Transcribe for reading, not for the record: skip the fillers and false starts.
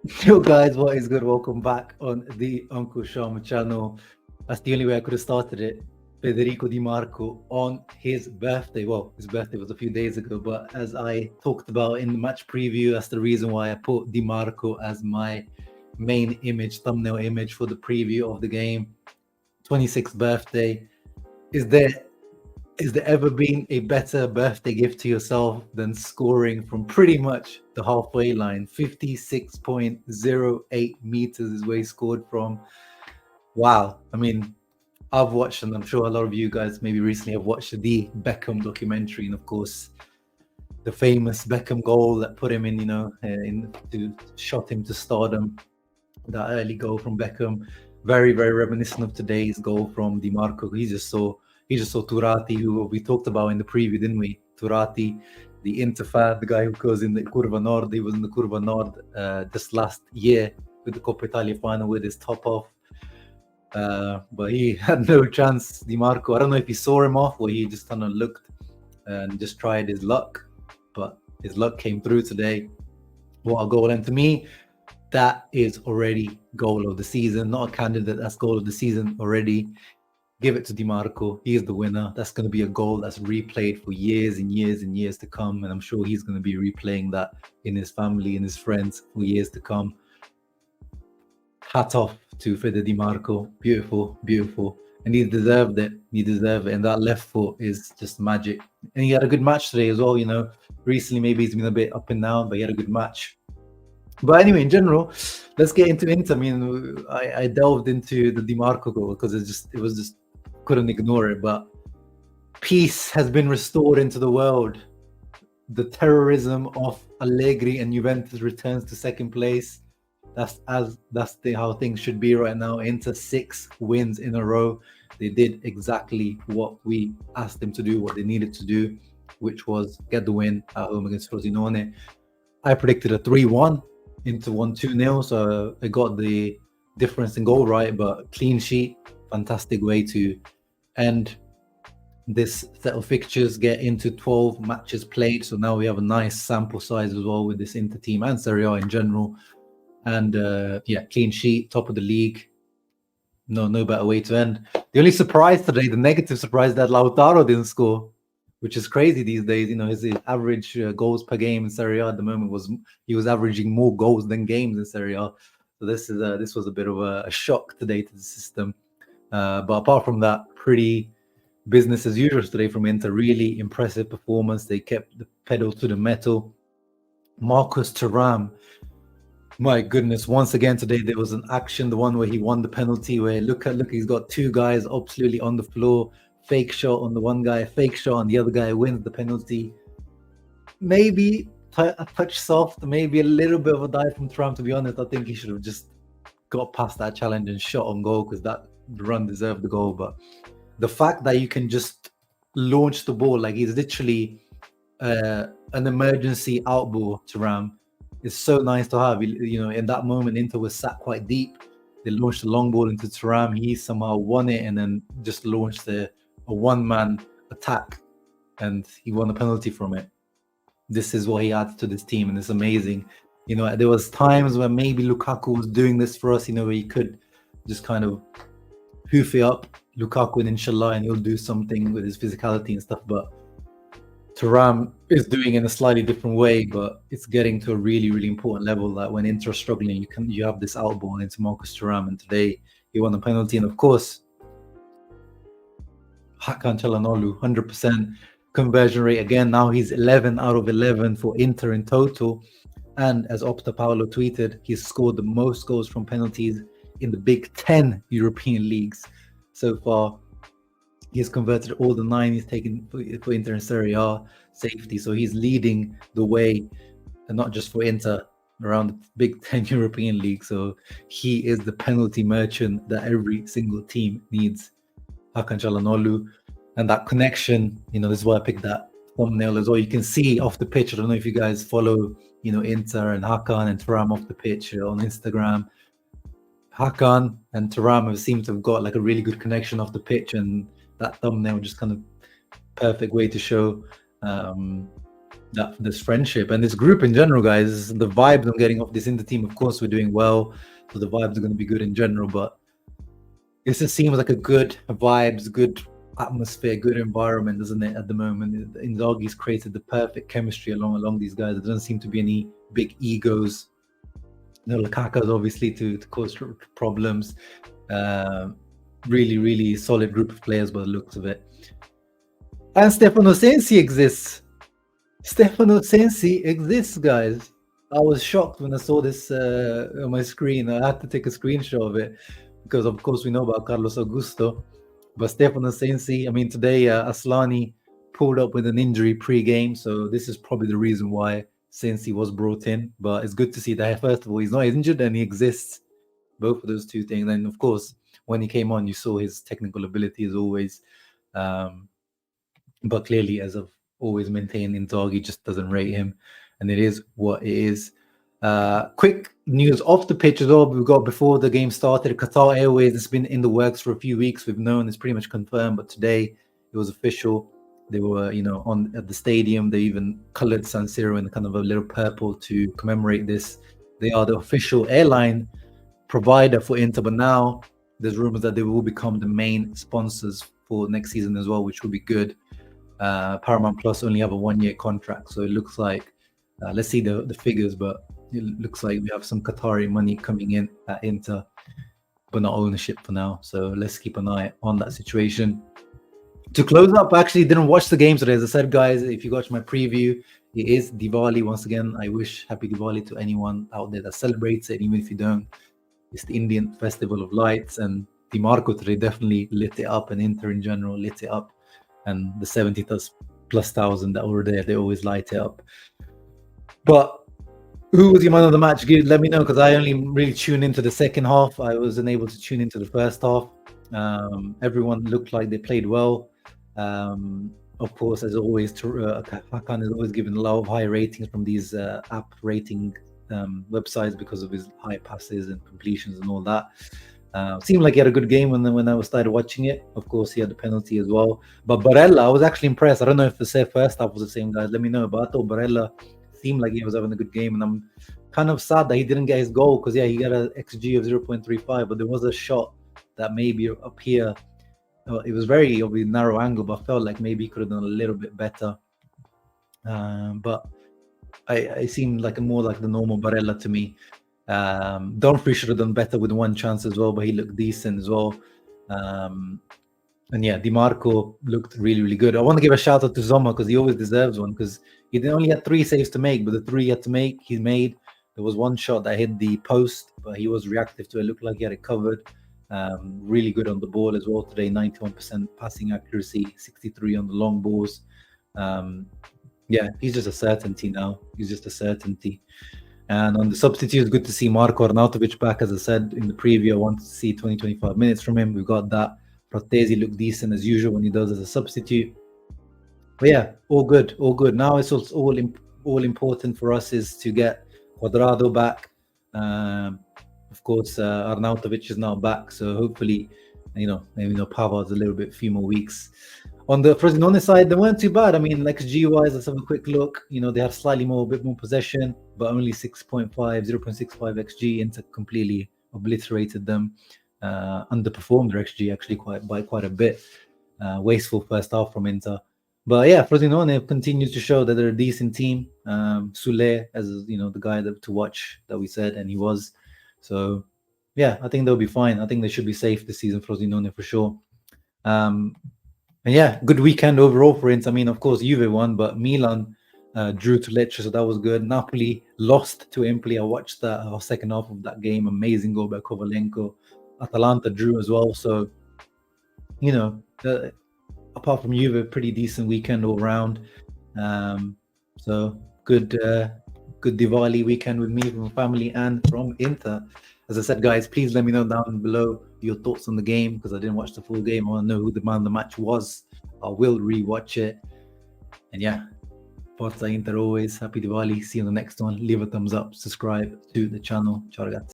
Yo guys, what is good? Welcome back on the Uncle Sharma channel. That's the only way I could have started it. Federico Dimarco on his birthday. Well, his birthday was a few days ago, but as I talked about in the match preview, that's the reason why I put Dimarco as my main image, thumbnail image for the preview of the game. 26th birthday. Is there is there ever been a better birthday gift to yourself than scoring from pretty much the halfway line? 56.08 meters is where he scored from. Wow. I mean, I've watched, and I'm sure a lot of you guys maybe recently have watched the Beckham documentary, and of course, the famous Beckham goal that put him in, to shot him to stardom. That early goal from Beckham, very, very reminiscent of today's goal from Dimarco. He just saw Turati, who we talked about in the preview, didn't we? Turati, the Inter fan, the guy who goes in the Curva Nord. He was in the Curva Nord this last year with the Coppa Italia final with his top off. But he had no chance, Dimarco. I don't know if he saw him off or he just kind of looked and just tried his luck. But his luck came through today. What a goal. And to me, that is already goal of the season, not a candidate. That's goal of the season already. Give it to Dimarco. He is the winner. That's going to be a goal that's replayed for years and years and years to come. And I'm sure he's going to be replaying that in his family and his friends for years to come. Hat off to Fede Dimarco. Beautiful, beautiful. And he deserved it. He deserved it. And that left foot is just magic. And he had a good match today as well. Recently maybe he's been a bit up and down, but he had a good match. But anyway, in general, let's get into Inter. I mean, I delved into the Dimarco goal because it was just couldn't ignore it. But peace has been restored into the world. The terrorism of Allegri and Juventus returns to second place. That's how things should be right now. Inter 6 wins in a row. They did exactly what we asked them to do, what they needed to do, which was get the win at home against Frosinone. I predicted a 3-1. Into 1-2-0, so I got the difference in goal right, but clean sheet, fantastic way to end this set of fixtures, get into 12 matches played. So now we have a nice sample size as well with this Inter team and Serie A in general. And clean sheet, top of the league. No better way to end. The only surprise today, the negative surprise, that Lautaro didn't score, which is crazy these days. His average goals per game in Serie A at the moment he was averaging more goals than games in Serie A. So this was a bit of a shock today to the system. But apart from that, pretty business as usual today from Inter. Really impressive performance. They kept the pedal to the metal. Marcus Thuram, my goodness, once again today there was an action, the one where he won the penalty, where look, he's got two guys absolutely on the floor. Fake shot on the one guy, fake shot on the other guy, wins the penalty. Maybe a touch soft, maybe a little bit of a dive from Thuram. To be honest, I think he should have just got past that challenge and shot on goal because that run deserved the goal. But the fact that you can just launch the ball, like he's literally an emergency out ball, Thuram, is so nice to have. In that moment, Inter was sat quite deep. They launched a long ball into Thuram. He somehow won it and then just launched a one-man attack, and he won a penalty from it. This is what he adds to this team, and it's amazing. There was times where maybe Lukaku was doing this for us, where he could just kind of hoof it up, Lukaku, and inshallah, and he'll do something with his physicality and stuff. But Thuram is doing it in a slightly different way, but it's getting to a really, really important level that when Inter are struggling, you have this out ball into Marcus Thuram, and today he won a penalty. And of course, Calhanoglu, 100% conversion rate again. Now he's 11 out of 11 for Inter in total. And as Opta Paolo tweeted, he's scored the most goals from penalties in the Big 10 European leagues so far. He's converted all the 9 he's taken for Inter in Serie A safety. So he's leading the way, and not just for Inter, around the Big 10 European league. So he is the penalty merchant that every single team needs. Calhanoglu, and that connection, this is why I picked that thumbnail as well. You can see off the pitch. I don't know if you guys follow, Inter and Hakan and Thuram off the pitch on Instagram. Hakan and Thuram seem to have got like a really good connection off the pitch, and that thumbnail just kind of perfect way to show this friendship and this group in general, guys. The vibes I'm getting off this Inter team. Of course, we're doing well, so the vibes are going to be good in general. But it just seems like a good vibes, good atmosphere, good environment, doesn't it? At the moment, Inzaghi's created the perfect chemistry along these guys. There doesn't seem to be any big egos. Lukaku's obviously to cause problems. Really, really solid group of players by the looks of it. And Stefano Sensi exists. Stefano Sensi exists, guys. I was shocked when I saw this on my screen. I had to take a screenshot of it because, of course, we know about Carlos Augusto. But Stefano Sensi, I mean, today Aslani pulled up with an injury pre-game, so this is probably the reason why Sensi was brought in. But it's good to see that, first of all, he's not injured and he exists. Both of those two things. And, of course, when he came on, you saw his technical ability as always. But clearly, as I've always maintained, Inzaghi just doesn't rate him. And it is what it is. Quick news off the pitch as well. We've got before the game started, Qatar Airways, it's been in the works for a few weeks. We've known it's pretty much confirmed, but today it was official. They were, on at the stadium. They even colored San Siro in kind of a little purple to commemorate this. They are the official airline provider for Inter, but now there's rumors that they will become the main sponsors for next season as well, which will be good. Paramount Plus only have a 1-year contract, so it looks like let's see the figures, but it looks like we have some Qatari money coming in at Inter, but not ownership for now. So let's keep an eye on that situation. To close up, I actually didn't watch the game today. As I said, guys, if you watch my preview, it is Diwali once again. I wish happy Diwali to anyone out there that celebrates it, even if you don't. It's the Indian Festival of Lights, and Dimarco today definitely lit it up, and Inter in general lit it up. And the 70+ thousand that were there, they always light it up. But who was your man of the match? Let me know, because I only really tuned into the second half. I wasn't able to tune into the first half. Everyone looked like they played well. Of course, as always, Hakan is always given a lot of high ratings from these app rating websites because of his high passes and completions and all that. Seemed like he had a good game when I started watching it. Of course, he had the penalty as well. But Barella, I was actually impressed. I don't know if the first half was the same, guys. Let me know. But I thought Barella seemed like he was having a good game, and I'm kind of sad that he didn't get his goal because, he got an XG of 0.35, but there was a shot that maybe up here, it was very obviously narrow angle, but I felt like maybe he could have done a little bit better. But I seemed like more like the normal Barella to me. Dumfries should have done better with one chance as well, but he looked decent as well. And Dimarco looked really, really good. I want to give a shout out to Zoma because he always deserves one, because he only had 3 saves to make, but the 3 he had to make, he made. There was one shot that hit the post, but he was reactive to it. It looked like he had it covered. Really good on the ball as well today. 91% passing accuracy, 63 on the long balls. He's just a certainty now. He's just a certainty. And on the substitutes, good to see Marko Arnautovic back. As I said in the preview, I want to see 20-25 minutes from him. We've got that. Frattesi looked decent as usual when he does as a substitute. But all good, all good. Now it's all important for us is to get Cuadrado back. Of course, Arnautovic is now back, so hopefully, maybe Pavard's a few more weeks. On the Frosinone side, they weren't too bad. I mean, XG-wise, let's have a quick look. They had a bit more possession, but only 0.65 XG. Inter completely obliterated them. Underperformed their XG actually by quite a bit. Wasteful first half from Inter. But Frosinone continues to show that they're a decent team. Sule, as the guy to watch that we said, and he was. So, I think they'll be fine. I think they should be safe this season, Frosinone, for sure. Good weekend overall for Inter. I mean, of course, Juve won, but Milan drew to Lecce, so that was good. Napoli lost to Empoli. I watched the second half of that game. Amazing goal by Kovalenko. Atalanta drew as well. So, apart from Juve, pretty decent weekend all round. So good Diwali weekend with me, from my family, and from Inter. As I said, guys, please let me know down below your thoughts on the game, because I didn't watch the full game. I want to know who the man of the match was. I will rewatch it. And Forza Inter always. Happy Diwali. See you on the next one. Leave a thumbs up. Subscribe to the channel. Ciao, ragazzi.